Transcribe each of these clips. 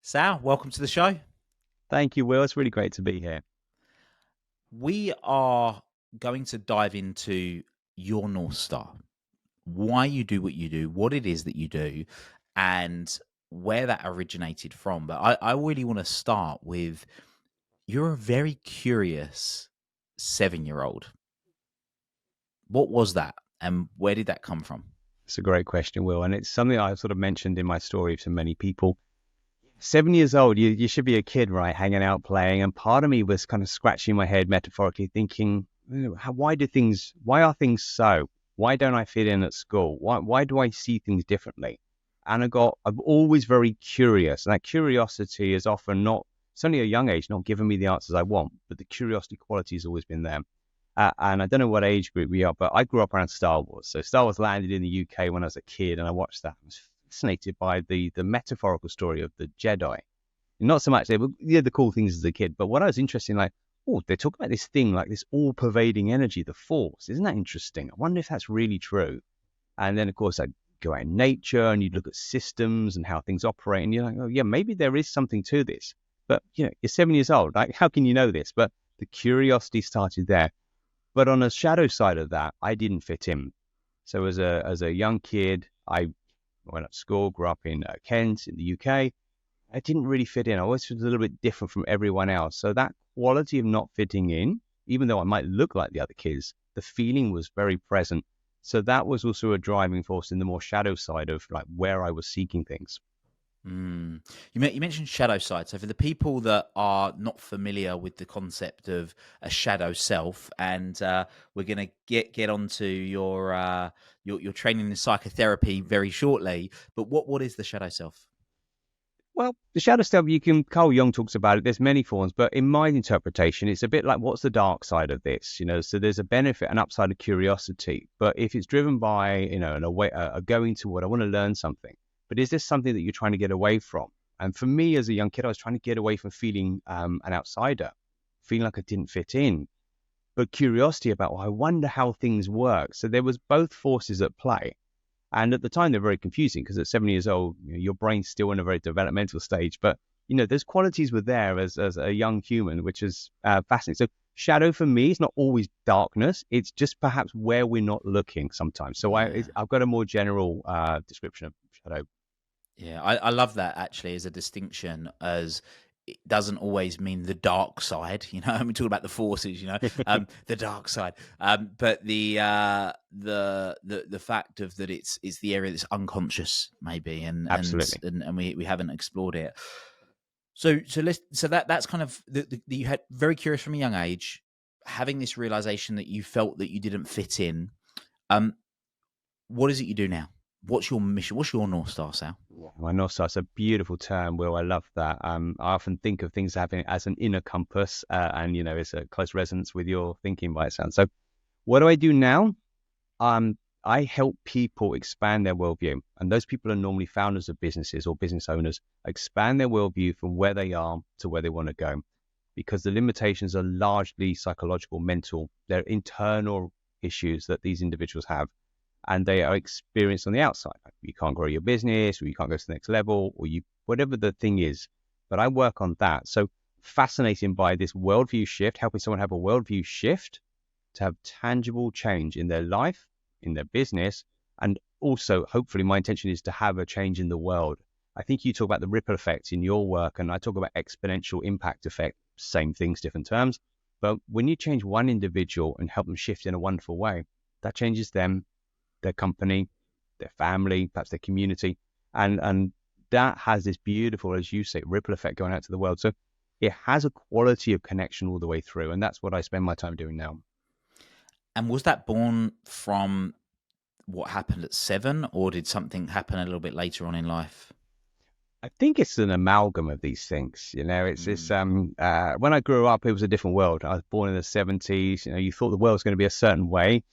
Sal, welcome to the show. Thank you, Will. It's really great to be here. We are going to dive into your North Star, why you do what you do, what it is that you do, and where that originated from. But I really want to start with you're a very curious 7-year-old. What was that, and where did that come from? It's a great question, Will. And it's something I sort of mentioned in my story to many people. 7 years old, you should be a kid, right? Hanging out, playing. And part of me was kind of scratching my head metaphorically, thinking, why are things so? Why don't I fit in at school? Why do I see things differently? And I'm always very curious. And that curiosity is often not, it's only a young age, not giving me the answers I want, but the curiosity quality has always been there. And I don't know what age group we are, but I grew up around Star Wars. So Star Wars landed in the UK when I was a kid, and I watched that. I was fascinated by the metaphorical story of the Jedi. Not so much they were the cool things as a kid, but what I was interested in, like, oh, they're talking about this thing, like this all-pervading energy, the Force. Isn't that interesting? I wonder if that's really true. And then, of course, I go out in nature and you look at systems and how things operate, and you're like, oh, yeah, maybe there is something to this. But, you're 7 years old. Like, how can you know this? But the curiosity started there. But on a shadow side of that, I didn't fit in. So as a young kid, I went up to school, grew up in Kent in the UK. I didn't really fit in. I always was a little bit different from everyone else. So that quality of not fitting in, even though I might look like the other kids, the feeling was very present. So that was also a driving force in the more shadow side of like where I was seeking things. Mm. You mentioned shadow side. So for the people that are not familiar with the concept of a shadow self, and we're going to get onto your training in psychotherapy very shortly. But what is the shadow self? Well, the shadow self, Carl Jung talks about it. There's many forms, but in my interpretation, it's a bit like what's the dark side of this? So there's a benefit and upside of curiosity. But if it's driven by, a going toward, I want to learn something. But is this something that you're trying to get away from? And for me as a young kid, I was trying to get away from feeling an outsider, feeling like I didn't fit in. But curiosity about, well, I wonder how things work. So there was both forces at play. And at the time, they're very confusing because at 7 years old, your brain's still in a very developmental stage. But, those qualities were there as a young human, which is fascinating. So shadow for me is not always darkness. It's just perhaps where we're not looking sometimes. So Yeah. I've got a more general description of shadow. Yeah, I love that actually as a distinction, as it doesn't always mean the dark side, and we talk about the forces, the dark side. But the fact of that it's the area that's unconscious maybe, Absolutely. and we haven't explored it. So that's kind of you had very curious from a young age, having this realization that you felt that you didn't fit in. Um, what is it you do now? What's your mission? What's your North Star, Sal? My North Star is a beautiful term, Will. I love that. I often think of things having as an inner compass, and it's a close resonance with your thinking by it sounds. So, what do I do now? I help people expand their worldview, and those people are normally founders of businesses or business owners. Expand their worldview from where they are to where they want to go, because the limitations are largely psychological, mental. They're internal issues that these individuals have, and they are experienced on the outside. Like you can't grow your business, or you can't go to the next level, or whatever the thing is. But I work on that. So fascinating by this worldview shift, helping someone have a worldview shift to have tangible change in their life, in their business, and also hopefully my intention is to have a change in the world. I think you talk about the ripple effect in your work, and I talk about exponential impact effect, same things, different terms. But when you change one individual and help them shift in a wonderful way, that changes them, their company, their family, perhaps their community. And that has this beautiful, as you say, ripple effect going out to the world. So it has a quality of connection all the way through. And that's what I spend my time doing now. And was that born from what happened at 7, or did something happen a little bit later on in life? I think it's an amalgam of these things. It's this. Mm. When I grew up, it was a different world. I was born in the 70s. You thought the world was going to be a certain way.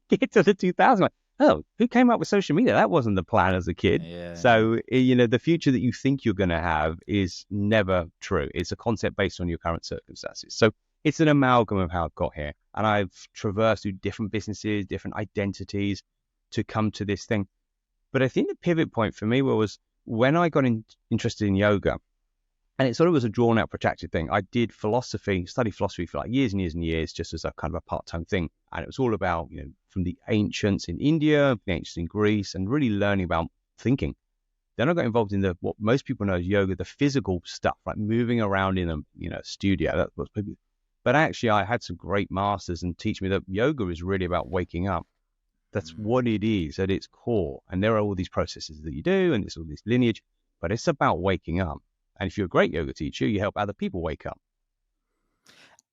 Get to the 2000s, like, oh, who came up with social media? That wasn't the plan as a kid. Yeah. So, the future that you think you're going to have is never true. It's a concept based on your current circumstances. So it's an amalgam of how I've got here. And I've traversed through different businesses, different identities to come to this thing. But I think the pivot point for me was when I got interested in yoga. And it sort of was a drawn out, protracted thing. I did philosophy, studied philosophy for like years and years and years, just as a kind of a part-time thing. And it was all about, from the ancients in India, the ancients in Greece, and really learning about thinking. Then I got involved in what most people know as yoga, the physical stuff, like moving around in a studio. That was people. But actually, I had some great masters and teach me that yoga is really about waking up. That's what it is at its core. And there are all these processes that you do, and there's all this lineage, but it's about waking up. And if you're a great yoga teacher, you help other people wake up.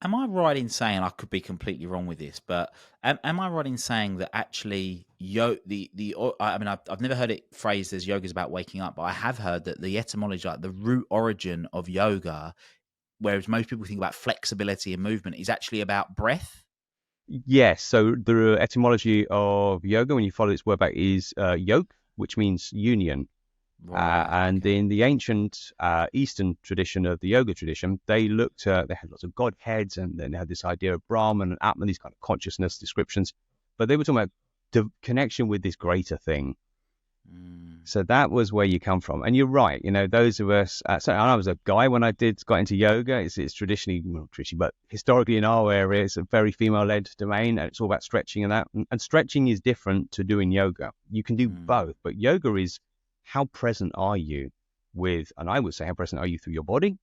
Am I right in saying, I could be completely wrong with this, but am I right in saying that actually I've never heard it phrased as yoga is about waking up, but I have heard that the etymology, like the root origin of yoga, whereas most people think about flexibility and movement, is actually about breath? Yes. So the etymology of yoga, when you follow its word back, is yoke, which means union. Right. And Okay. in the ancient Eastern tradition of the yoga tradition, they had lots of godheads, and then they had this idea of Brahman and Atman, these kind of consciousness descriptions. But they were talking about the connection with this greater thing. Mm. So that was where you come from. And you're right, those of us, so I was a guy when I got into yoga. It's traditionally, well, traditionally, but historically in our area, it's a very female-led domain, and it's all about stretching and that. And stretching is different to doing yoga. You can do Mm. both, but yoga is how present are you and I would say, how present are you through your body,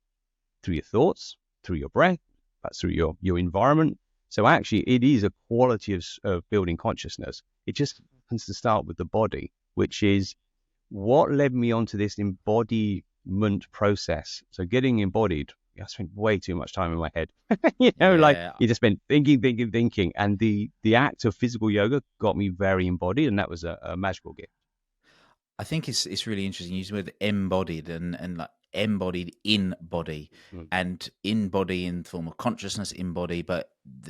through your thoughts, through your breath, but through your environment. So actually, it is a quality of building consciousness. It just happens to start with the body, which is what led me onto this embodiment process. So getting embodied, I spent way too much time in my head. Like Yeah. you just spent thinking. And the act of physical yoga got me very embodied, and that was a magical gift. I think it's really interesting using the word embodied and like embodied in body, Mm. and in body in the form of consciousness in body. But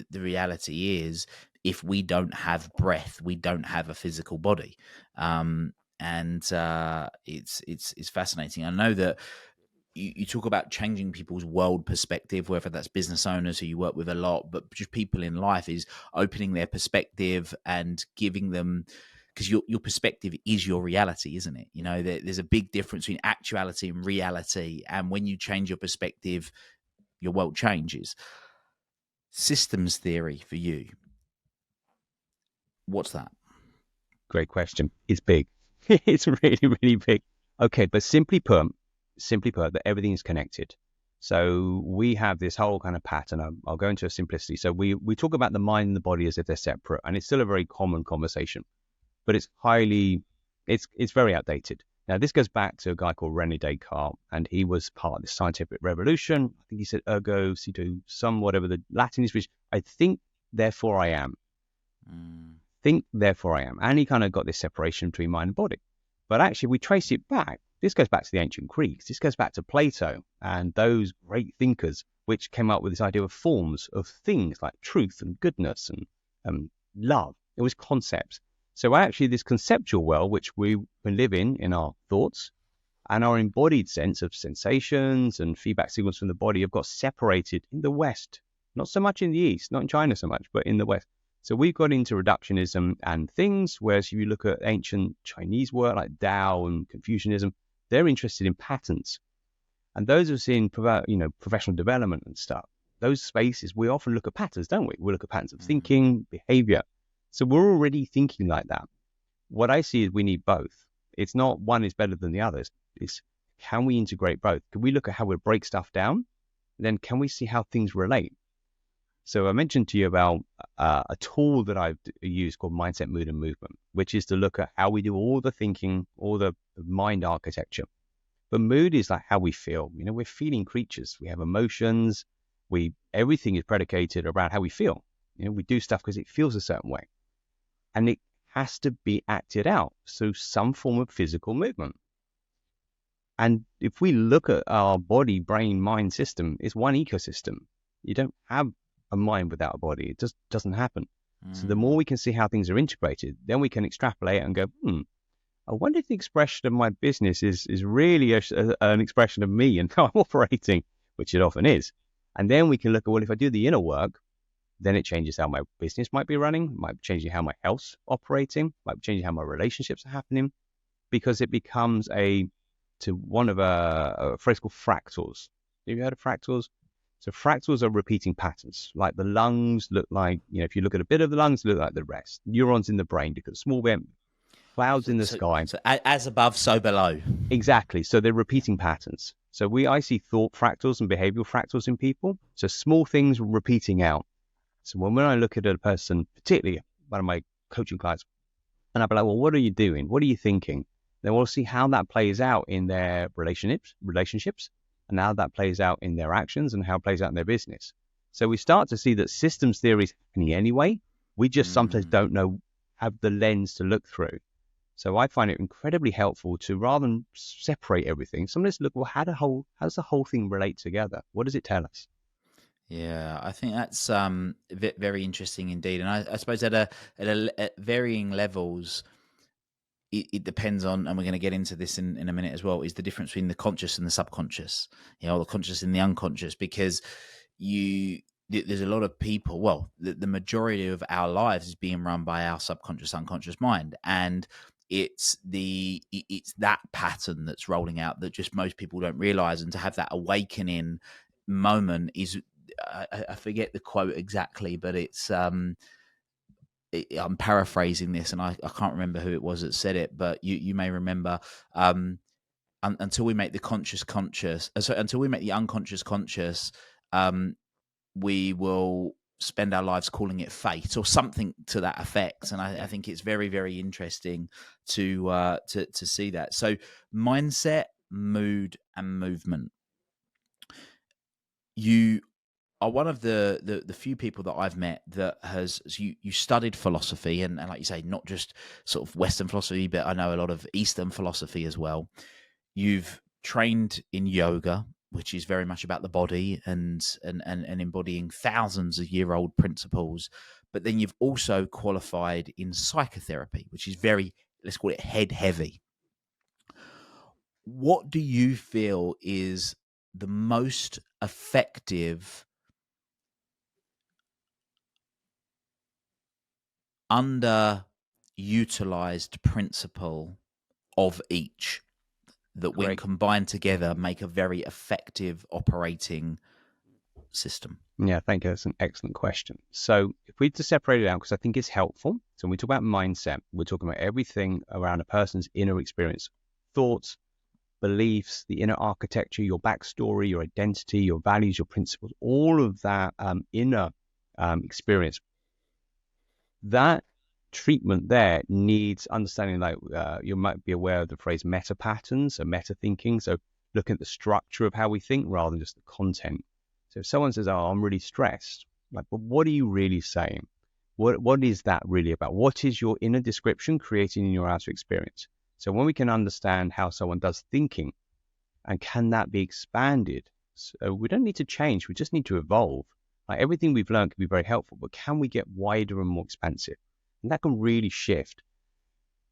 the reality is, if we don't have breath, we don't have a physical body. And it's fascinating. I know that you talk about changing people's world perspective, whether that's business owners who you work with a lot, but just people in life, is opening their perspective and giving them, because your perspective is your reality, isn't it? There's a big difference between actuality and reality. And when you change your perspective, your world changes. Systems theory for you, what's that? Great question. It's big. It's really, really big. Okay, but simply put, that everything is connected. So we have this whole kind of pattern. I'll go into a simplicity. So we talk about the mind and the body as if they're separate, and it's still a very common conversation, but it's very outdated. Now, this goes back to a guy called René Descartes, and he was part of the scientific revolution. I think he said ergo cito sum, whatever the Latin is, which I think, therefore I am. Mm. Think, therefore I am. And he kind of got this separation between mind and body. But actually, we trace it back. This goes back to the ancient Greeks. This goes back to Plato and those great thinkers, which came up with this idea of forms of things like truth and goodness and love. It was concepts. So actually, this conceptual world, which we live in our thoughts, and our embodied sense of sensations and feedback signals from the body have got separated in the West. Not so much in the East, not in China so much, but in the West. So we've got into reductionism and things, whereas if you look at ancient Chinese work like Tao and Confucianism, they're interested in patterns. And those of us in professional development and stuff, those spaces, we often look at patterns, don't we? We look at patterns of Mm. thinking, behavior. So we're already thinking like that. What I see is we need both. It's not one is better than the others. It's can we integrate both? Can we look at how we break stuff down? Then can we see how things relate? So I mentioned to you about a tool that I've used called Mindset, Mood, and Movement, which is to look at how we do all the thinking, all the mind architecture. But mood is like how we feel. We're feeling creatures. We have emotions. Everything is predicated around how we feel. We do stuff because it feels a certain way. And it has to be acted out through some form of physical movement. And if we look at our body, brain, mind system, it's one ecosystem. You don't have a mind without a body. It just doesn't happen. So the more Mm. we can see how things are integrated, then we can extrapolate and go, I wonder if the expression of my business is really an expression of me and how I'm operating, which it often is. And then we can look at, well, if I do the inner work, then it changes how my business might be running, might be changing how my health's operating, might be changing how my relationships are happening, because it becomes one of a phrase called fractals. Have you heard of fractals? So fractals are repeating patterns. Like the lungs look like, if you look at a bit of the lungs, look like the rest. Neurons in the brain, look at a small bit, clouds in the sky. So as above, so below. Exactly. So they're repeating patterns. So I see thought fractals and behavioral fractals in people. So small things repeating out. So when I look at a person, particularly one of my coaching clients, and I'll be like, well, what are you doing? What are you thinking? Then we'll see how that plays out in their relationships, and how that plays out in their actions and how it plays out in their business. So we start to see that systems theory is happening anyway. We just sometimes don't know, have the lens to look through. So I find it incredibly helpful to, rather than separate everything, sometimes look, well, how does the whole thing relate together? What does it tell us? Yeah, I think that's very interesting indeed, and I suppose at varying levels, it depends on, and we're going to get into this in a minute as well, is the difference between the conscious and the subconscious, the conscious and the unconscious, because there's a lot of people, well, the majority of our lives is being run by our subconscious, unconscious mind, and it's that pattern that's rolling out that just most people don't realize, and to have that awakening moment is, I forget the quote exactly, but it's I'm paraphrasing this, and I can't remember who it was that said it, but you may remember. Until we make the until we make the unconscious conscious, we will spend our lives calling it fate or something to that effect. And I think it's very, very interesting to see that. So mindset, mood, and movement. You are one of the few people that I've met that has, you studied philosophy, and like you say, not just sort of Western philosophy, but I know a lot of Eastern philosophy as well. You've trained in yoga, which is very much about the body and embodying thousands of year old principles. But then you've also qualified in psychotherapy, which is very, let's call it, head heavy. What do you feel is the most effective underutilized principle of each that, when Great. combined together, make a very effective operating system? Yeah, thank you. That's an excellent question. So if we just separate it out, because I think it's helpful. So when we talk about mindset, we're talking about everything around a person's inner experience, thoughts, beliefs, the inner architecture, your backstory, your identity, your values, your principles, all of that inner experience. That treatment there needs understanding, like you might be aware of the phrase meta patterns, so meta thinking. So looking at the structure of how we think rather than just the content. So if someone says, oh, I'm really stressed, like, but what are you really saying? What is that really about? What is your inner description creating in your outer experience? So when we can understand how someone does thinking, and can that be expanded? So we don't need to change, we just need to evolve. Like everything we've learned can be very helpful, but can we get wider and more expansive? And that can really shift,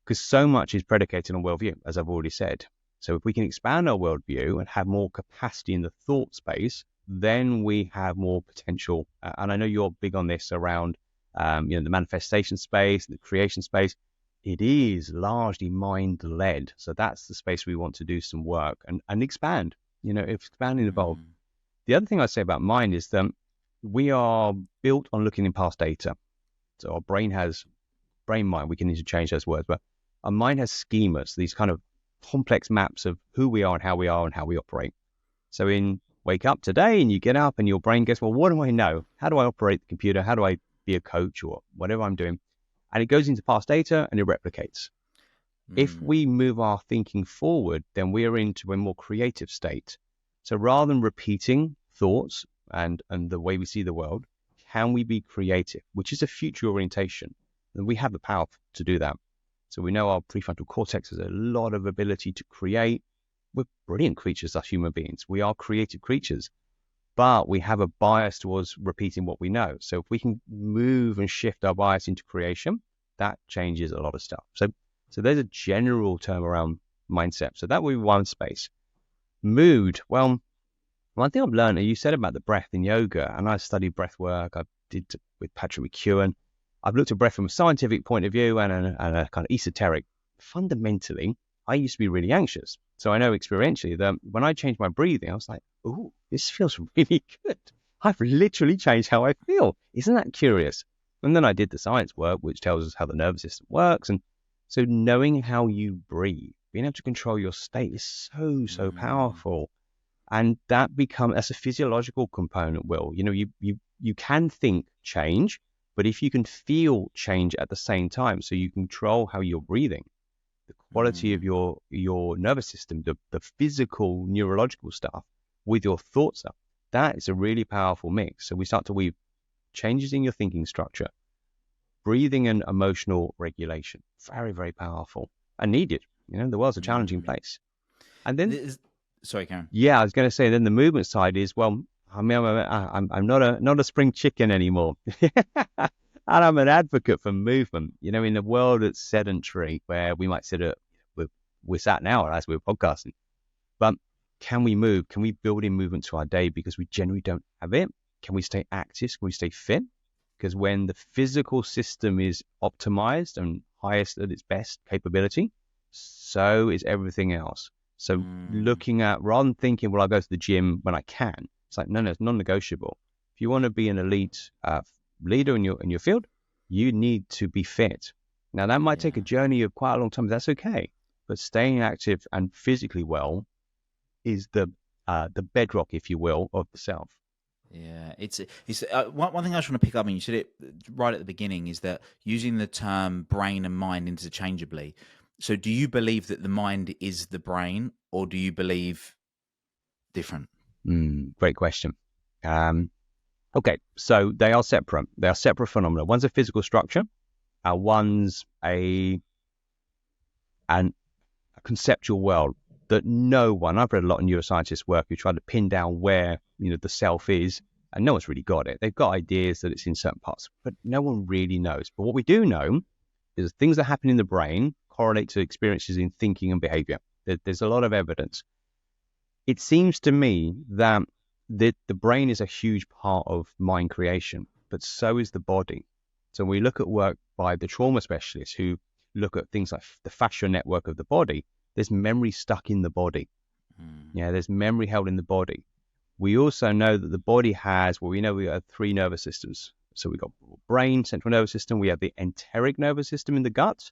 because so much is predicated on worldview, as I've already said. So if we can expand our worldview and have more capacity in the thought space, then we have more potential. And I know you're big on this around, the manifestation space, the creation space. It is largely mind-led. So that's the space we want to do some work and expand, expand and evolve. The other thing I say about mind is that we are built on looking in past data. So our brain mind, we can interchange those words, but our mind has schemas, these kind of complex maps of who we are and how we operate. So in wake up today and you get up and your brain goes, well, what do I know? How do I operate the computer? How do I be a coach or whatever I'm doing? And it goes into past data and it replicates. If we move our thinking forward, then we are into a more creative state. So rather than repeating thoughts and the way we see the world, can we be creative, which is a future orientation? And we have the power to do that. So we know our prefrontal cortex has a lot of ability to create. We're brilliant creatures as human beings. We are creative creatures, but we have a bias towards repeating what we know. So if we can move and shift our bias into creation, that changes a lot of stuff. So there's a general term around mindset. So that would be one space. Mood. Well, one thing I've learned, and you said about the breath in yoga, and I studied breath work. I did with Patrick McEwen. I've looked at breath from a scientific point of view and a kind of esoteric. Fundamentally, I used to be really anxious. So I know experientially that when I changed my breathing, I was like, ooh, this feels really good. I've literally changed how I feel. Isn't that curious? And then I did the science work, which tells us how the nervous system works. And so knowing how you breathe, being able to control your state is so Mm, powerful. And that's a physiological component, Will. You can think change, but if you can feel change at the same time, so you control how you're breathing, the quality of mm, your nervous system, the physical neurological stuff with your thought stuff, that is a really powerful mix. So we start to weave changes in your thinking structure, breathing and emotional regulation. Very powerful and needed. The world's a challenging mm. place. And then, This, sorry, Karen. yeah, I was going to say, then the movement side is, well, I mean, I'm not a spring chicken anymore. And I'm an advocate for movement. In a world that's sedentary, where we might we're sat now as we're podcasting, but can we move? Can we build in movement to our day because we generally don't have it? Can we stay active? Can we stay fit? Because when the physical system is optimized and highest at its best capability, so is everything else. So Mm, looking at, rather than thinking, well, I'll go to the gym when I can, it's like, no, it's non-negotiable. If you want to be an elite leader in your field, you need to be fit. Now, that might take a yeah. journey of quite a long time. That's okay. But staying active and physically well is the bedrock, if you will, of the self. Yeah, it's one thing I just want to pick up, and you said it right at the beginning, is that using the term brain and mind interchangeably. So, do you believe that the mind is the brain, or do you believe different? Great question. Um, okay, so they are separate. They are separate phenomena. One's a physical structure. One's an a conceptual world that no one, I've read a lot of neuroscientists' work who try to pin down where, the self is, and no one's really got it. They've got ideas that it's in certain parts, but no one really knows. But what we do know is things that happen in the brain correlate to experiences in thinking and behavior. There's a lot of evidence. It seems to me that the brain is a huge part of mind creation, but so is the body. So we look at work by the trauma specialists who look at things like the fascia network of the body. There's memory stuck in the body. Mm, Yeah, there's memory held in the body. We also know that the body has, well, we know we have three nervous systems. So we've got brain, central nervous system. We have the enteric nervous system in the gut.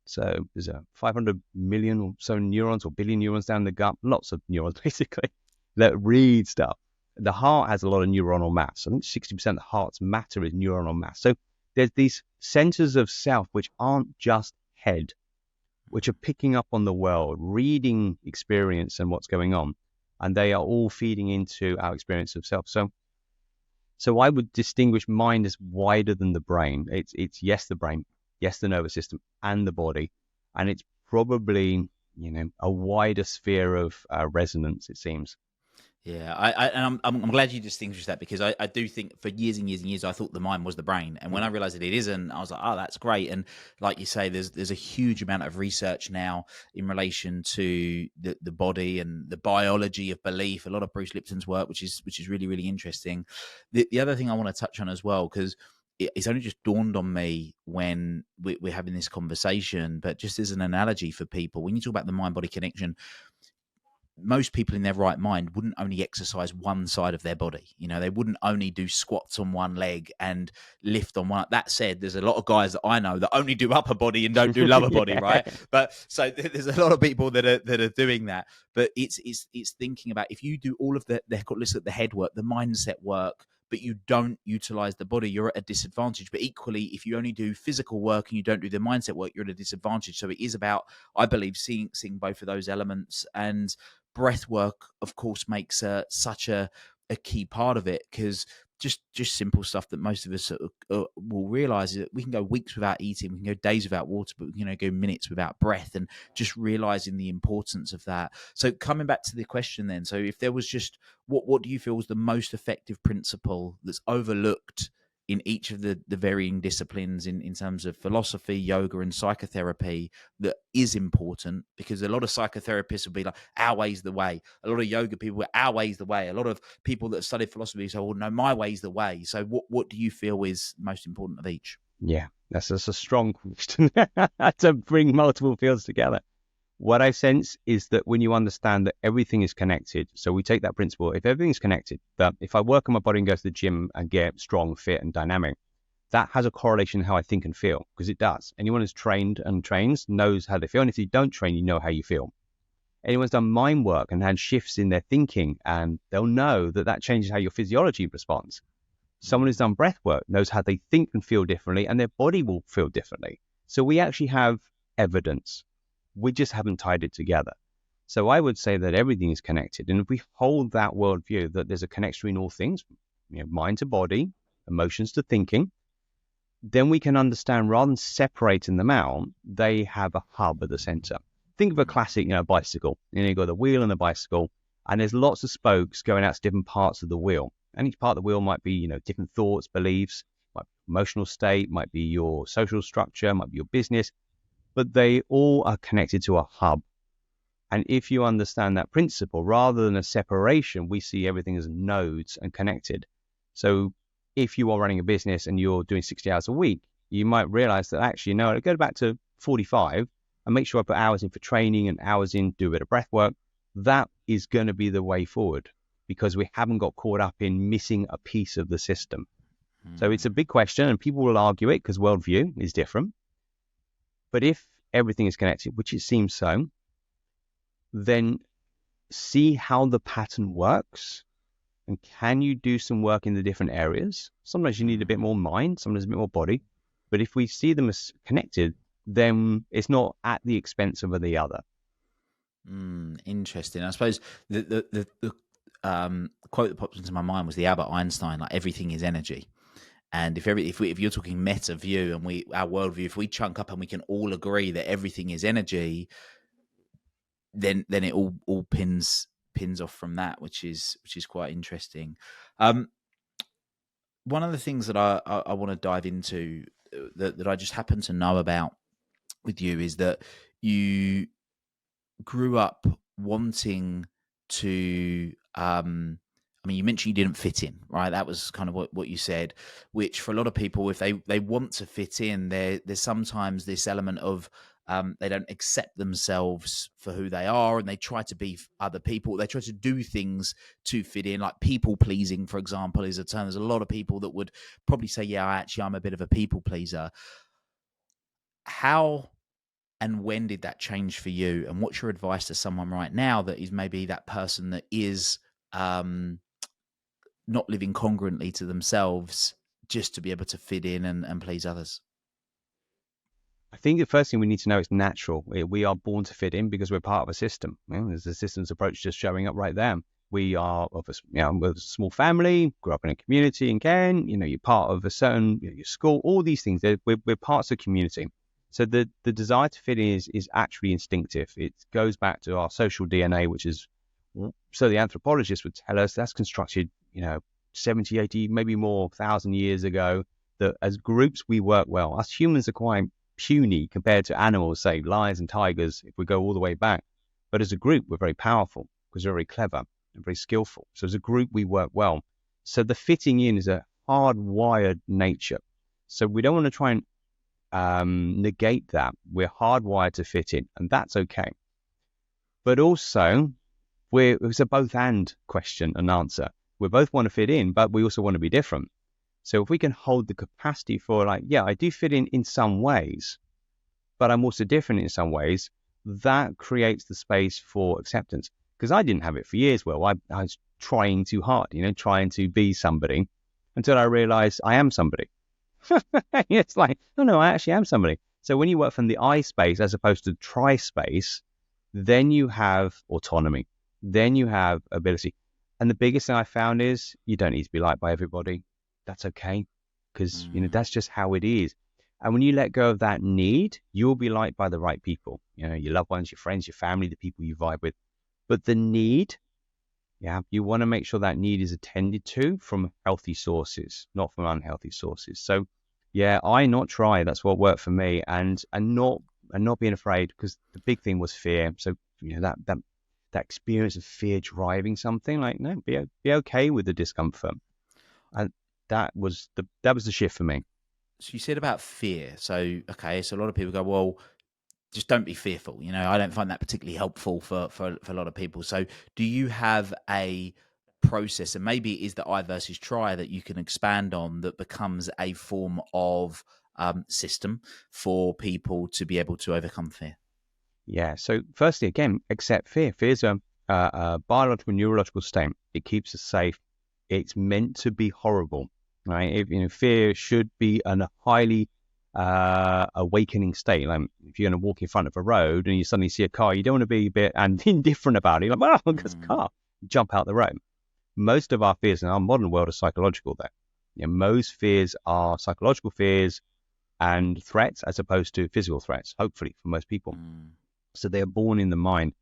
So there's 500 million or so neurons or billion neurons down the gut, lots of neurons basically, that read stuff. The heart has a lot of neuronal mass. I think 60% of the heart's matter is neuronal mass. So there's these centers of self which aren't just head, which are picking up on the world, reading experience and what's going on. And they are all feeding into our experience of self. So I would distinguish mind as wider than the brain. It's yes, the brain, yes, the nervous system and the body. And it's probably, a wider sphere of resonance, it seems. yeah, and I'm glad you distinguished that, because I do think for years and years and years I thought the mind was the brain, and when I realized that it isn't, I was like, oh, that's great. And like you say, there's a huge amount of research now in relation to the body and the biology of belief. A lot of Bruce Lipton's work, which is really interesting. The other thing I want to touch on as well, because it's only just dawned on me when we're having this conversation, but just as an analogy for people, when you talk about the mind body connection, most people in their right mind wouldn't only exercise one side of their body. They wouldn't only do squats on one leg and lift on one. That said, there's a lot of guys that I know that only do upper body and don't do lower body, Yeah. right? But so there's a lot of people that are doing that. But it's thinking about, if you do all of let's look at the head work, the mindset work, but you don't utilize the body, you're at a disadvantage. But equally, if you only do physical work and you don't do the mindset work, you're at a disadvantage. So it is about, I believe, seeing both of those elements. And breath work, of course, makes such a key part of it, because just simple stuff that most of us will realize is that we can go weeks without eating, we can go days without water, but we can go minutes without breath, and just realizing the importance of that. So coming back to the question then, so if there was just, what do you feel was the most effective principle that's overlooked in each of the varying disciplines, in terms of philosophy, yoga, and psychotherapy, that is important? Because a lot of psychotherapists will be like, our way's the way. A lot of yoga people, our way's the way. A lot of people that have studied philosophy say, well, no, my way's the way. So what do you feel is most important of each? Yeah, that's a strong question to bring multiple fields together. What I sense is that when you understand that everything is connected, so we take that principle, if everything is connected, that if I work on my body and go to the gym and get strong, fit, and dynamic, that has a correlation in how I think and feel, because it does. Anyone who's trained and trains knows how they feel. And if you don't train, you know how you feel. Anyone's done mind work and had shifts in their thinking, and they'll know that that changes how your physiology responds. Someone who's done breath work knows how they think and feel differently, and their body will feel differently. So we actually have evidence. We just haven't tied it together. So I would say that everything is connected. And if we hold that worldview that there's a connection between all things, mind to body, emotions to thinking, then we can understand rather than separating them out, they have a hub at the center. Think of a classic, bicycle. You've got the wheel and the bicycle, and there's lots of spokes going out to different parts of the wheel. And each part of the wheel might be, different thoughts, beliefs, might be emotional state, might be your social structure, might be your business, but they all are connected to a hub. And if you understand that principle, rather than a separation, we see everything as nodes and connected. So if you are running a business and you're doing 60 hours a week, you might realize that actually, no, I go back to 45 and make sure I put hours in for training and hours in, do a bit of breath work. That is going to be the way forward because we haven't got caught up in missing a piece of the system. So it's a big question and people will argue it because worldview is different. But if everything is connected, which it seems so, then see how the pattern works. And can you do some work in the different areas? Sometimes you need a bit more mind, sometimes a bit more body. But if we see them as connected, then it's not at the expense of the other. Interesting. I suppose the quote that popped into my mind was the Albert Einstein, like everything is energy. And if you're talking meta view and our worldview, if we chunk up and we can all agree that everything is energy, then it all pins off from that, which is quite interesting. One of the things that I want to dive into that I just happen to know about with you is that you grew up wanting to I mean, you mentioned you didn't fit in, right? That was kind of what you said, which for a lot of people, if they want to fit in, there's sometimes this element of they don't accept themselves for who they are and they try to be other people. They try to do things to fit in, like people pleasing, for example, is a term. There's a lot of people that would probably say, yeah, I'm a bit of a people pleaser. How and when did that change for you? And what's your advice to someone right now that is maybe that person that is not living congruently to themselves just to be able to fit in and please others? I think the first thing we need to know is natural. We are born to fit in because we're part of a system. There's a systems approach just showing up right there. We are of a small family, grew up in a community in Kent, you're part of a certain your school, all these things. We're parts of community. So the desire to fit in is actually instinctive. It goes back to our social DNA, which is, so the anthropologists would tell us that's constructed, 70, 80, maybe more 1,000 years ago, that as groups we work well. Us humans are quite puny compared to animals, say lions and tigers, if we go all the way back. But as a group, we're very powerful because we're very clever and very skillful. So as a group, we work well. So the fitting in is a hardwired nature. So we don't want to try and negate that. We're hardwired to fit in, and that's okay. But also, it's a both and question and answer. We both want to fit in, but we also want to be different. So if we can hold the capacity for I do fit in some ways, but I'm also different in some ways, that creates the space for acceptance. Because I didn't have it for years. Well, I was trying too hard, trying to be somebody until I realized I am somebody. It's like, no, I actually am somebody. So when you work from the I space as opposed to try space, then you have autonomy. Then you have ability. And the biggest thing I found is you don't need to be liked by everybody. That's okay. Because, that's just how it is. And when you let go of that need, you'll be liked by the right people. Your loved ones, your friends, your family, the people you vibe with. But the need, you want to make sure that need is attended to from healthy sources, not from unhealthy sources. So, I not try. That's what worked for me. And not being afraid, because the big thing was fear. So, that experience of fear driving something, no, be okay with the discomfort. And that was the shift for me. So you said about fear. So, okay, so a lot of people go, well, just don't be fearful. I don't find that particularly helpful for a lot of people. So do you have a process, and maybe it is the I versus try that you can expand on, that becomes a form of system for people to be able to overcome fear? Yeah. So firstly, again, accept fear. Fear is a biological, neurological state. It keeps us safe. It's meant to be horrible, right? Fear should be a highly awakening state. Like if you're going to walk in front of a road and you suddenly see a car, you don't want to be a bit indifferent about it. You're like, oh, there's a car. Jump out the road. Most of our fears in our modern world are psychological, though. Most fears are psychological fears and threats as opposed to physical threats, hopefully, for most people. So they are born in the mind.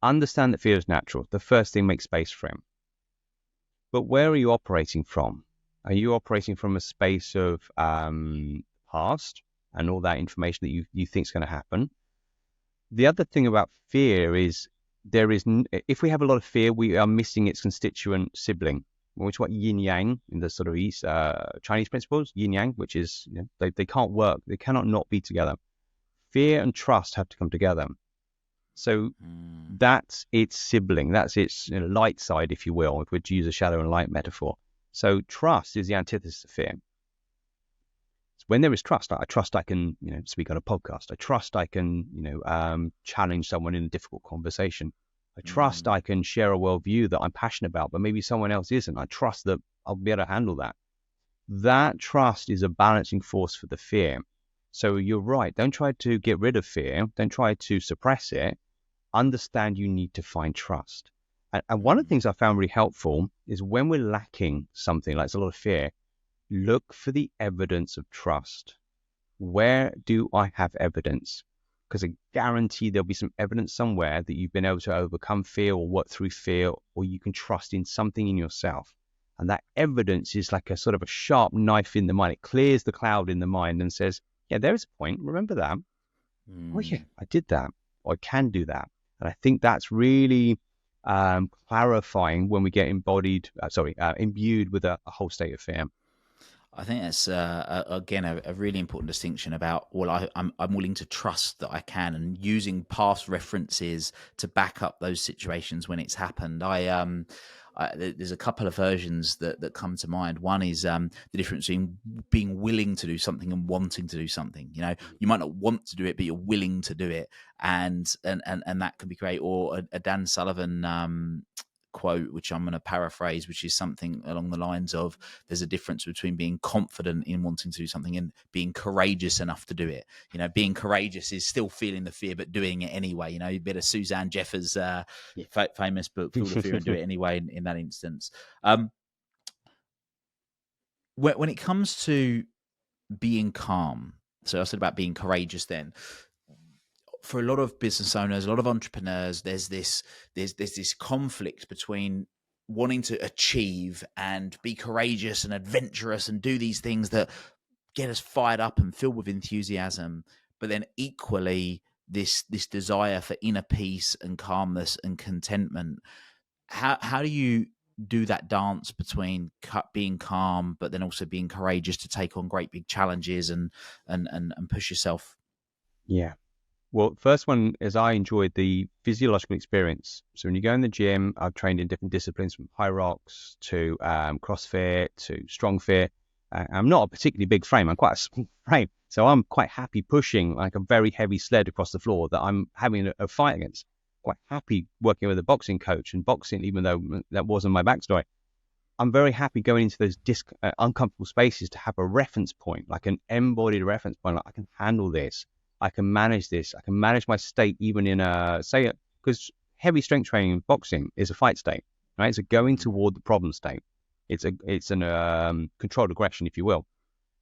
Understand that fear is natural. The first thing, make space for him. But where are you operating from? Are you operating from a space of past and all that information that you think is going to happen? The other thing about fear is if we have a lot of fear, we are missing its constituent sibling, which is what yin yang in the sort of East Chinese principles, yin yang, which is they can't work, they cannot not be together. Fear and trust have to come together. So that's its sibling, that's its light side, if you will, if we're to use a shadow and light metaphor. So trust is the antithesis of fear. When there is trust, I trust I can, speak on a podcast. I trust I can, challenge someone in a difficult conversation. I trust I can share a worldview that I'm passionate about, but maybe someone else isn't. I trust that I'll be able to handle that. That trust is a balancing force for the fear. So you're right. Don't try to get rid of fear. Don't try to suppress it. Understand you need to find trust. And one of the things I found really helpful is when we're lacking something, like there's a lot of fear, look for the evidence of trust. Where do I have evidence? Because I guarantee there'll be some evidence somewhere that you've been able to overcome fear or work through fear, or you can trust in something in yourself. And that evidence is like a sort of a sharp knife in the mind. It clears the cloud in the mind and says, yeah, there's a point. Remember that? Oh, yeah, I did that. Or I can do that. And I think that's really clarifying when we get imbued with a whole state of fear. I think that's again a really important distinction about, well, I'm willing to trust that I can, and using past references to back up those situations when it's happened. There's a couple of versions that come to mind. One is the difference between being willing to do something and wanting to do something. You might not want to do it, but you're willing to do it, and that can be great. Or a Dan Sullivan quote, which I'm going to paraphrase, which is something along the lines of, there's a difference between being confident in wanting to do something and being courageous enough to do it. Being courageous is still feeling the fear but doing it anyway. A bit of Suzanne Jeffers famous book, Feel the Fear and Do It Anyway, in that instance. When it comes to being calm, so I said about being courageous then, for a lot of business owners, a lot of entrepreneurs, there's this conflict between wanting to achieve and be courageous and adventurous and do these things that get us fired up and filled with enthusiasm, but then equally this desire for inner peace and calmness and contentment. How do you do that dance between being calm but then also being courageous to take on great big challenges and push yourself? Yeah. Well, first one is I enjoyed the physiological experience. So when you go in the gym, I've trained in different disciplines, from high rocks to CrossFit to strong fit. I'm not a particularly big frame. I'm quite a small frame. So I'm quite happy pushing like a very heavy sled across the floor that I'm having a fight against. Quite happy working with a boxing coach and boxing, even though that wasn't my backstory. I'm very happy going into those uncomfortable spaces to have a reference point, like an embodied reference point. Like, I can handle this. I can manage this. I can manage my state even in because heavy strength training in boxing is a fight state, right? It's a going toward the problem state. It's an controlled aggression, if you will.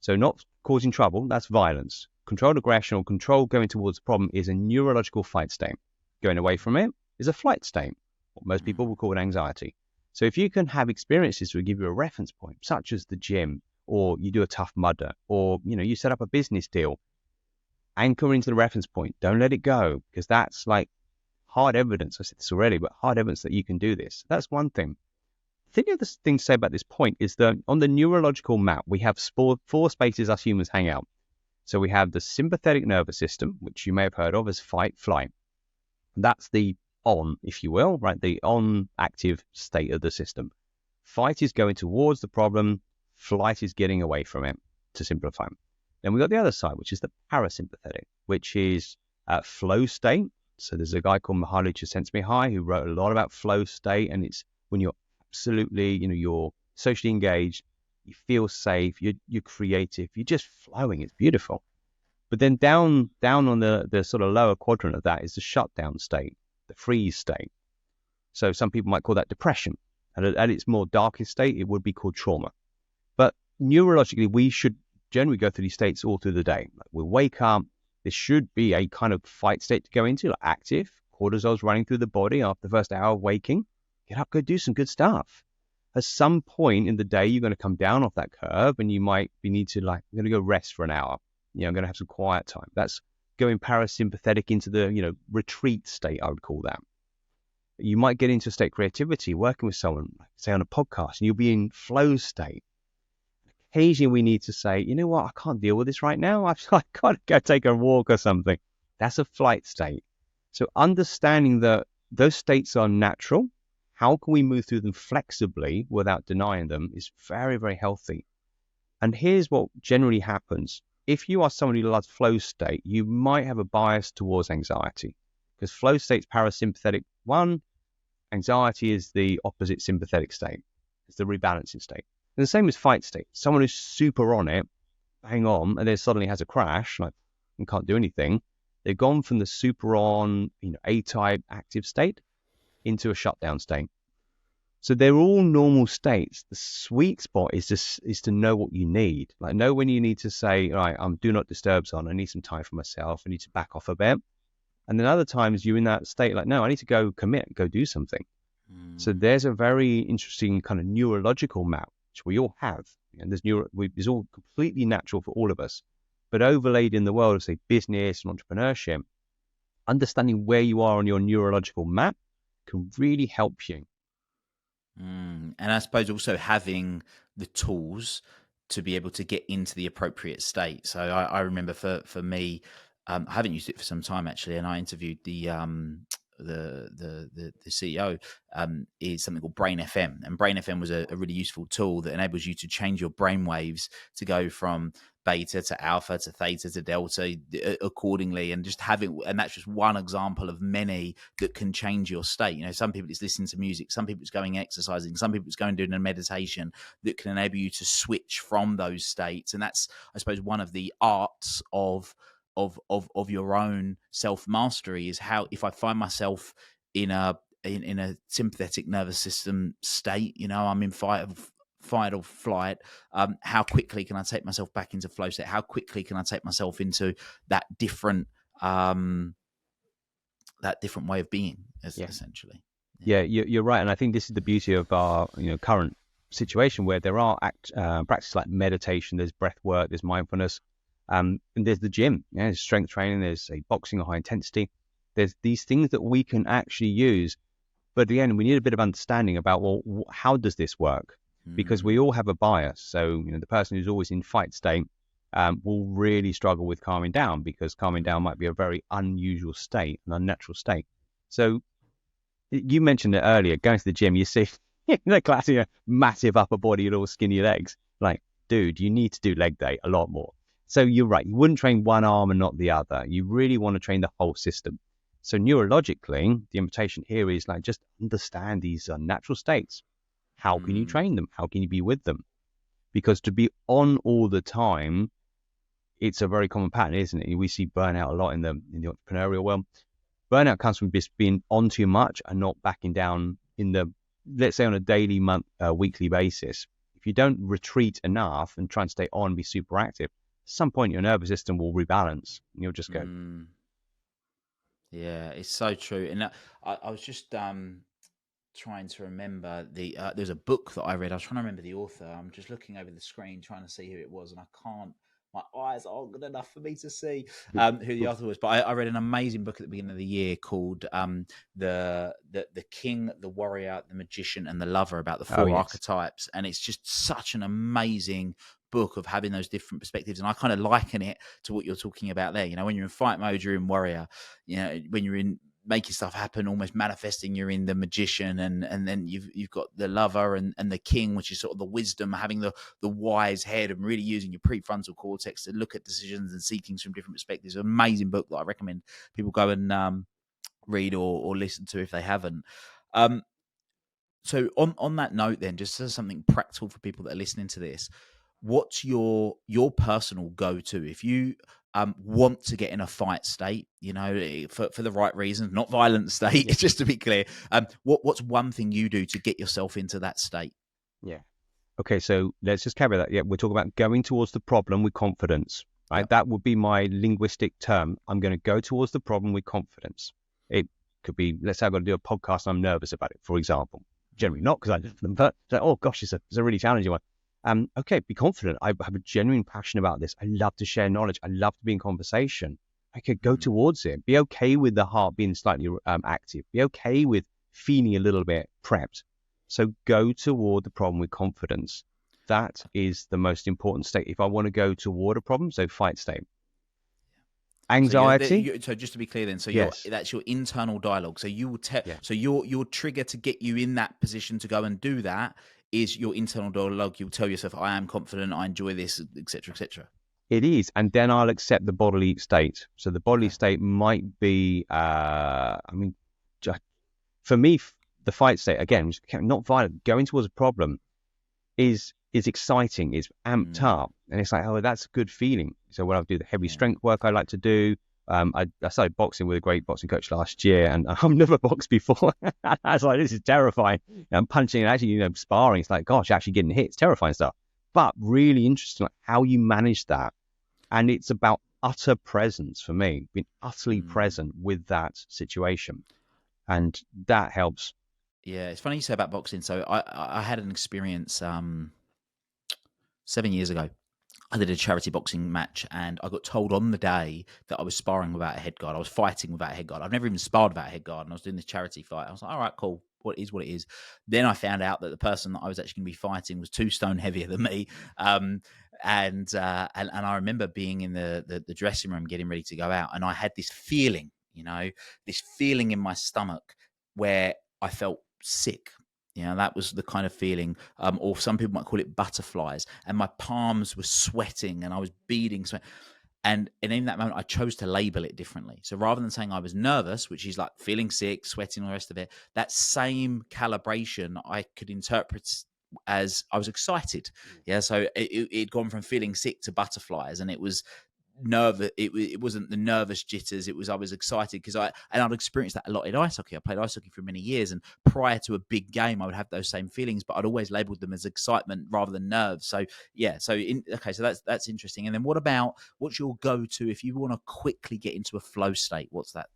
So not causing trouble, that's violence. Controlled aggression or control going towards the problem is a neurological fight state. Going away from it is a flight state. What most people will call it anxiety. So if you can have experiences that will give you a reference point, such as the gym, or you do a tough mudder, or you set up a business deal, anchor into the reference point. Don't let it go, because that's like hard evidence. I said this already, but hard evidence that you can do this. That's one thing. I think the other thing to say about this point is that on the neurological map, we have four spaces us humans hang out. So we have the sympathetic nervous system, which you may have heard of as fight, flight. That's the on, if you will, right? The on active state of the system. Fight is going towards the problem. Flight is getting away from it, to simplify. Then we got the other side, which is the parasympathetic, which is flow state. So there's a guy called Mihaly Csikszentmihalyi who wrote a lot about flow state, and it's when you're absolutely, you're socially engaged, you feel safe, you're creative, you're just flowing. It's beautiful. But then down on the sort of lower quadrant of that is the shutdown state, the freeze state. So some people might call that depression. And at its more darkest state, it would be called trauma. But neurologically, we should generally go through these states all through the day. Like we'll wake up, there should be a kind of fight state to go into, like active, cortisol's running through the body after the first hour of waking. Get up, go do some good stuff. At some point in the day, you're going to come down off that curve and you might need to I'm going to go rest for an hour. I'm going to have some quiet time. That's going parasympathetic into the, retreat state, I would call that. You might get into a state of creativity, working with someone, say on a podcast, and you'll be in flow state. Occasionally we need to say, you know what, I can't deal with this right now. I've got to go take a walk or something. That's a flight state. So understanding that those states are natural, how can we move through them flexibly without denying them is very, very healthy. And here's what generally happens. If you are someone who loves flow state, you might have a bias towards anxiety because flow state's parasympathetic one, anxiety is the opposite sympathetic state. It's the rebalancing state. And the same as fight state. Someone who's super on it, hang on, and then suddenly has a crash, and can't do anything. They've gone from the super on, A-type active state into a shutdown state. So they're all normal states. The sweet spot is to know what you need. Like know when you need to say, all right, I'm do not disturb on. I need some time for myself. I need to back off a bit. And then other times you're in that state like, no, I need to go commit, go do something. So there's a very interesting kind of neurological map, which we all have. And it's all completely natural for all of us. But overlaid in the world of, say, business and entrepreneurship, understanding where you are on your neurological map can really help you. And I suppose also having the tools to be able to get into the appropriate state. So I remember for me, I haven't used it for some time actually, and I interviewed the CEO. Is something called Brain FM, and Brain FM was a really useful tool that enables you to change your brain waves to go from beta to alpha to theta to delta accordingly, and just having, and that's just one example of many that can change your state. Some people it's listening to music, some people it's going exercising, some people it's going doing a meditation that can enable you to switch from those states. And that's, I suppose, one of the arts of your own self mastery is how, if I find myself in a sympathetic nervous system state, I'm in fight or flight, how quickly can I take myself back into flow state? How quickly can I take myself into that different way of being, essentially? Yeah, you're right, and I think this is the beauty of our current situation where there are practices like meditation, there's breath work, there's mindfulness, and there's the gym, there's strength training, there's boxing or high intensity. There's these things that we can actually use, but again, we need a bit of understanding about how does this work? Because we all have a bias. So the person who's always in fight state will really struggle with calming down, because calming down might be a very unusual state, an unnatural state. So you mentioned it earlier, going to the gym, you see the classic massive upper body and all skinny legs. Like, dude, you need to do leg day a lot more. So you're right, you wouldn't train one arm and not the other. You really want to train the whole system. So neurologically, the invitation here is just understand these natural states. How can you train them? How can you be with them? Because to be on all the time, it's a very common pattern, isn't it? We see burnout a lot in the entrepreneurial world. Burnout comes from just being on too much and not backing down let's say on a daily, weekly basis. If you don't retreat enough and try and stay on, be super active, at some point your nervous system will rebalance and you'll just go. Yeah, it's so true. And I was just trying to remember there's a book that I read. I was trying to remember the author. I'm just looking over the screen trying to see who it was, and I can't. my eyes aren't good enough for me to see Good. who the author was. But I read an amazing book at the beginning of the year called the King, the Warrior, the Magician, and the Lover, about the Oh, four yes. archetypes, and it's just such an amazing book of having those different perspectives. And I kind of liken it to what you're talking about there. You know, when you're in fight mode, you're in warrior. You know, when you're in making stuff happen, almost manifesting, you're in the magician, and then you've got the lover and the king, which is sort of the wisdom, having the wise head and really using your prefrontal cortex to look at decisions and see things from different perspectives. An amazing book that I recommend people go and read or listen to if they haven't. Um, so on that note, then, just as something practical for people that are listening to this, what's your personal go-to if you want to get in a fight state, you know, for the right reasons, not violent state, Yeah. just to be clear. What's one thing you do to get yourself into that state? Yeah. Okay, so let's just cover that. Yeah, we're talking about going towards the problem with confidence, right? Yep. That would be my linguistic term. I'm going to go towards the problem with confidence. It could be, let's say I've got to do a podcast and I'm nervous about it, for example. Generally not, because I love them, but oh gosh, it's a really challenging one. Okay, be confident. I have a genuine passion about this. I love to share knowledge. I love to be in conversation. I could go towards it. Be okay with the heart being slightly active. Be okay with feeling a little bit prepped. So go toward the problem with confidence. That is the most important state. If I want to go toward a problem, so fight state. Anxiety, So just to be clear, then, yes, that's your internal dialogue. So you will tell. yeah, So your trigger to get you in that position to go and do that is your internal dialogue. You'll tell yourself, "I am confident. I enjoy this, etc., etc." it is. And then I'll accept the bodily state. So the bodily Okay. state might be, for me, the fight state, again, not violent, going towards a problem is exciting, is amped Mm, up, and it's like, oh, that's a good feeling. So when I do the heavy yeah. strength work I like to do, I started boxing with a great boxing coach last year, and I've never boxed before. I was like, this is terrifying. I'm punching and actually, sparring. It's like, gosh, actually getting hit, it's terrifying stuff. But really interesting, like how you manage that, and it's about utter presence for me, being utterly Mm. present with that situation, and that helps. Yeah, it's funny you say about boxing. So I had an experience 7 years ago. I did a charity boxing match, and I got told on the day that I was sparring without a head guard. I was fighting without a head guard. I've never even sparred without a head guard, and I was doing this charity fight. I was like, all right, cool. What is what it is. Then I found out that the person that I was actually going to be fighting was 2 stone heavier than me. And I remember being in the dressing room getting ready to go out, and I had this feeling, this feeling in my stomach where I felt sick. That was the kind of feeling, or some people might call it butterflies. And my palms were sweating, and I was beading sweat. And in that moment, I chose to label it differently. So rather than saying I was nervous, which is like feeling sick, sweating, all the rest of it, that same calibration I could interpret as I was excited. Yeah. So it'd gone from feeling sick to butterflies, and it was nervous. It wasn't the nervous jitters. It was, I was excited because I'd experienced that a lot in ice hockey. I played ice hockey for many years, and prior to a big game, I would have those same feelings, but I'd always labeled them as excitement rather than nerves. So yeah, so that's interesting. And then what's your go-to if you want to quickly get into a flow state? What's that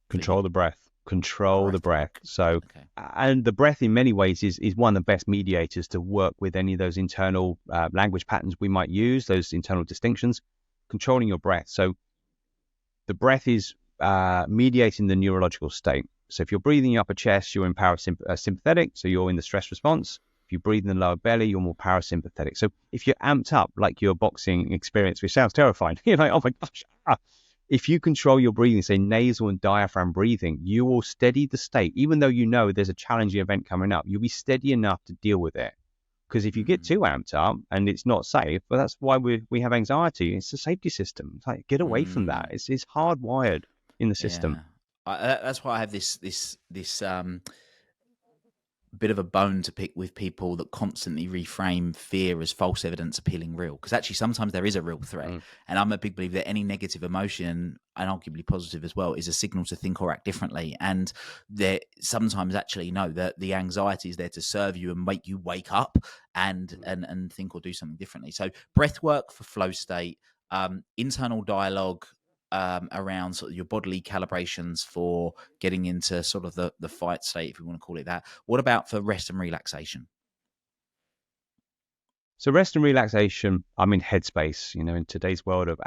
for you? Control the breath. Control the Breath breath. work. So, Okay. and the breath in many ways is one of the best mediators to work with any of those internal language patterns we might use, those internal distinctions. Controlling your breath. So the breath is mediating the neurological state. So if you're breathing in your upper chest, you're in parasympathetic, so you're in the stress response. If you breathe in the lower belly, you're more parasympathetic. So if you're amped up, like your boxing experience, which sounds terrifying, you're like, oh my gosh. If you control your breathing, say nasal and diaphragm breathing, you will steady the state. Even though you know there's a challenging event coming up, you'll be steady enough to deal with it. Because if you get too amped up and it's not safe, well, that's why we have anxiety. It's a safety system. It's like, get away from that. Mm, It's hardwired in the system. yeah. That's why I have this bit of a bone to pick with people that constantly reframe fear as false evidence appealing real, because actually sometimes there is a real threat. Mm. And I'm a big believer that any negative emotion, and arguably positive as well, is a signal to think or act differently. And there sometimes actually that the anxiety is there to serve you and make you wake up and think or do something differently. So breath work for flow state, internal dialogue around sort of your bodily calibrations for getting into sort of the fight state, if we want to call it that. What about for rest and relaxation? So rest and relaxation, I'm in headspace, in today's world of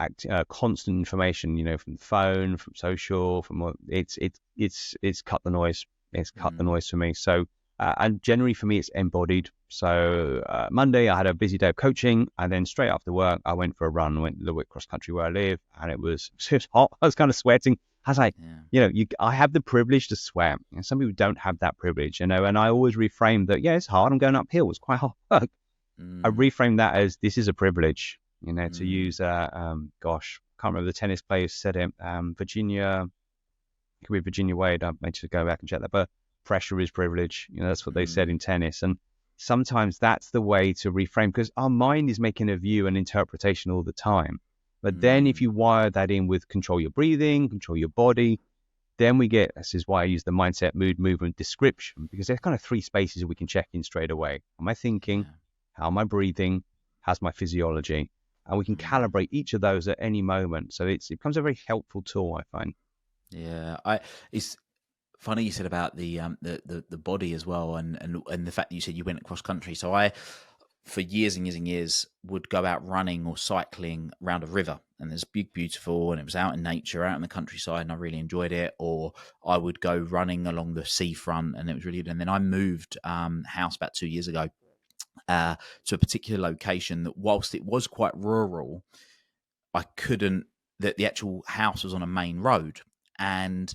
constant information, from the phone, from social, it's cut the noise. It's cut the Mm, noise for me. So, and generally for me, it's embodied. So Monday, I had a busy day of coaching, and then straight after work, I went for a run, went a little bit cross country where I live, and it was hot. I was kind of sweating. I was like, yeah. I have the privilege to sweat. And some people don't have that privilege, and I always reframe that, yeah, it's hard. I'm going uphill. It's quite hard. I Mm, reframe that as this is a privilege, to mm, use, can't remember the tennis player said it, Virginia, it could be Virginia Wade, I might just go back and check that, but pressure is privilege. That's what they said mm, in tennis. And sometimes that's the way to reframe because our mind is making a view and interpretation all the time. But then if mm, you wire that in with control your breathing, control your body, then this is why I use the mindset, mood, movement, description, because there's kind of three spaces we can check in straight away. Am I thinking? yeah. How am I breathing? How's my physiology? And we can Mm. calibrate each of those at any moment. So it becomes a very helpful tool, I find. Yeah, it's funny you said about the body as well, and the fact that you said you went across country. So I, for years and years and years, would go out running or cycling around a river, and there's big, beautiful, and it was out in nature, out in the countryside, and I really enjoyed it. Or I would go running along the seafront, and it was really good. And then I moved house about 2 years ago to a particular location that, whilst it was quite rural, I couldn't. That the actual house was on a main road, and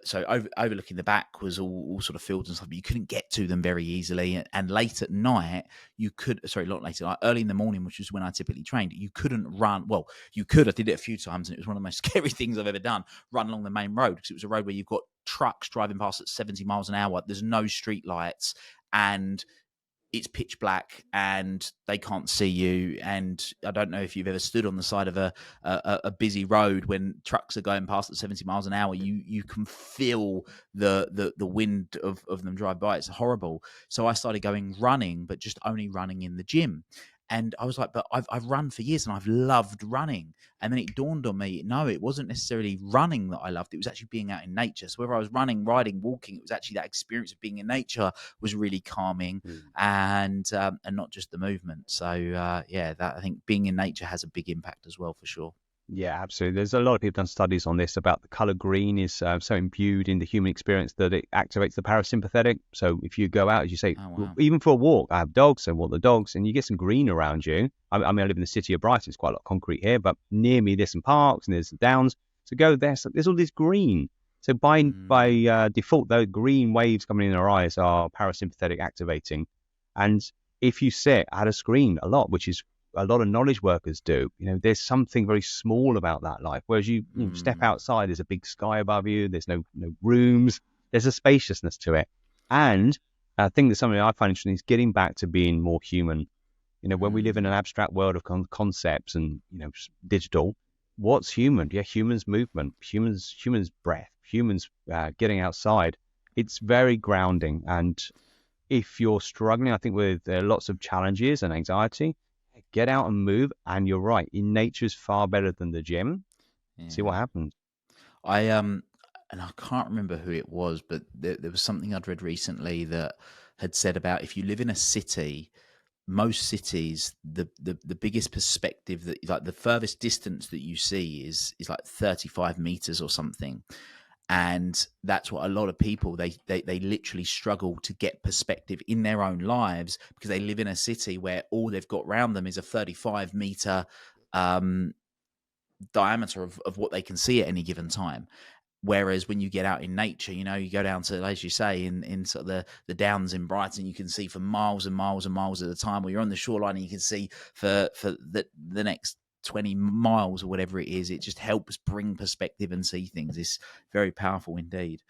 so overlooking the back was all sort of fields and stuff, but you couldn't get to them very easily. And late at night, you could. Sorry, not late at night, early in the morning, which is when I typically trained. You couldn't run. Well, you could. I did it a few times, and it was one of the most scary things I've ever done. Run along the main road because it was a road where you've got trucks driving past at 70 miles an hour. There's no street lights, and it's pitch black and they can't see you. And I don't know if you've ever stood on the side of a busy road when trucks are going past at 70 miles an hour. You can feel the wind of them drive by. It's horrible. So I started going running, but just only running in the gym. And I was like, but I've run for years and I've loved running. And then it dawned on me, no, it wasn't necessarily running that I loved. It was actually being out in nature. So whether I was running, riding, walking, it was actually that experience of being in nature was really calming, and not just the movement. So yeah, that I think being in nature has a big impact as well, for sure. Yeah, absolutely. There's a lot of people done studies on this about the color green is so imbued in the human experience that it activates the parasympathetic. So if you go out, as you say, Oh wow. even for a walk, I have dogs, so walk the dogs, and you get some green around you. I mean, I live in the city of Brighton. It's quite a lot of concrete here, but near me there's some parks and there's some downs. So go there. So there's all this green. So Mm, by default, those green waves coming in our eyes are parasympathetic activating. And if you sit at a screen a lot, which is a lot of knowledge workers do, there's something very small about that life. Whereas you step mm, outside, there's a big sky above you, there's no rooms, there's a spaciousness to it. And I think that something I find interesting is getting back to being more human. When we live in mm, an abstract world of concepts and digital, what's human? Yeah, humans movement, humans breath, humans getting outside. It's very grounding. And if you're struggling, I think with lots of challenges and anxiety, get out and move. And you're right, in nature is far better than the gym. See what yeah. happens. I and I can't remember who it was, but there was something I'd read recently that had said about if you live in a city, most cities, the biggest perspective that, like, the furthest distance that you see is like 35 meters or something. And that's what a lot of people, they literally struggle to get perspective in their own lives because they live in a city where all they've got around them is a 35-meter um diameter of what they can see at any given time. Whereas when you get out in nature, you go down to, as you say, in sort of the downs in Brighton, you can see for miles and miles and miles at a time. Or you're on the shoreline and you can see for the next 20 miles or whatever it is. It just helps bring perspective and see things. It's very powerful indeed.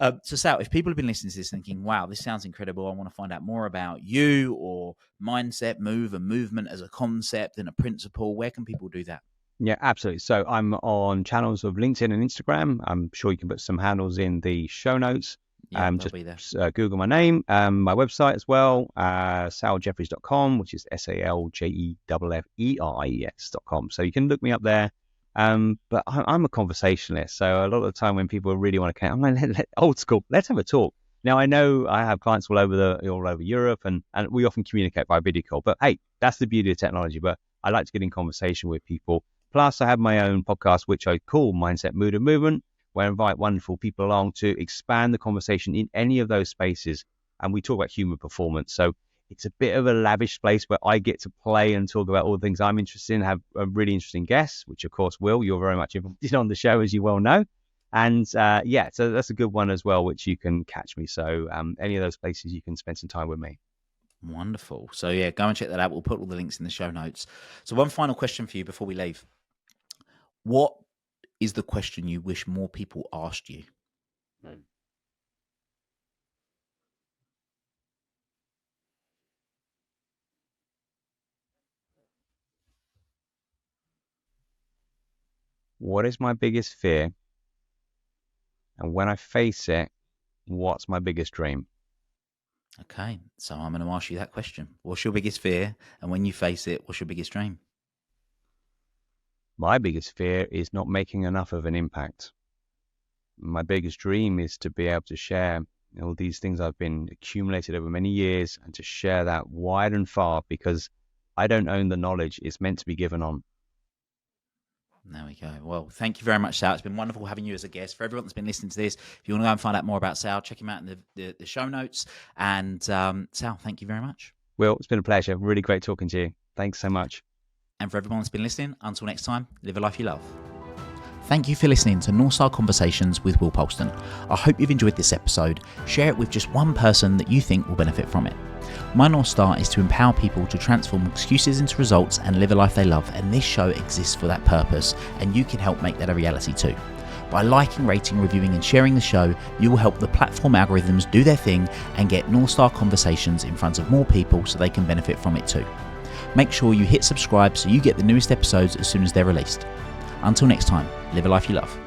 So Sal, if people have been listening to this thinking, wow, this sounds incredible, I want to find out more about you or mindset, move and movement as a concept and a principle, where can people do that? Yeah, absolutely. So I'm on channels of LinkedIn and Instagram. I'm sure you can put some handles in the show notes. Yep, they'll Just be there. Google my name, my website as well, saljefferies.com, which is SALJEFFERIES.com. So you can look me up there. But I'm a conversationalist. So a lot of the time when people really want to connect, I'm like, old school, let's have a talk. Now, I know I have clients all over Europe, and we often communicate by video call. But hey, that's the beauty of technology. But I like to get in conversation with people. Plus, I have my own podcast, which I call Mindset, Mood and Movement, where I invite wonderful people along to expand the conversation in any of those spaces. And we talk about human performance. So it's a bit of a lavish place where I get to play and talk about all the things I'm interested in, have a really interesting guests, which of course, Will, you're very much involved on the show, as you well know. And so that's a good one as well, which you can catch me. So any of those places you can spend some time with me. Wonderful. So yeah, go and check that out. We'll put all the links in the show notes. So one final question for you before we leave. What is the question you wish more people asked you? What is my biggest fear? And when I face it, what's my biggest dream? Okay, so I'm going to ask you that question. What's your biggest fear? And when you face it, what's your biggest dream? My biggest fear is not making enough of an impact. My biggest dream is to be able to share all these things I've been accumulated over many years, and to share that wide and far, because I don't own the knowledge. It's meant to be given on. There we go. Well, thank you very much, Sal. It's been wonderful having you as a guest. For everyone that's been listening to this, if you want to go and find out more about Sal, check him out in the show notes. And Sal, thank you very much. Will, it's been a pleasure. Really great talking to you. Thanks so much. And for everyone that's been listening, until next time, live a life you love. Thank you for listening to North Star Conversations with Will Polston. I hope you've enjoyed this episode. Share it with just one person that you think will benefit from it. My North Star is to empower people to transform excuses into results and live a life they love, and this show exists for that purpose, and you can help make that a reality too. By liking, rating, reviewing and sharing the show, you will help the platform algorithms do their thing and get North Star Conversations in front of more people so they can benefit from it too. Make sure you hit subscribe so you get the newest episodes as soon as they're released. Until next time, live a life you love.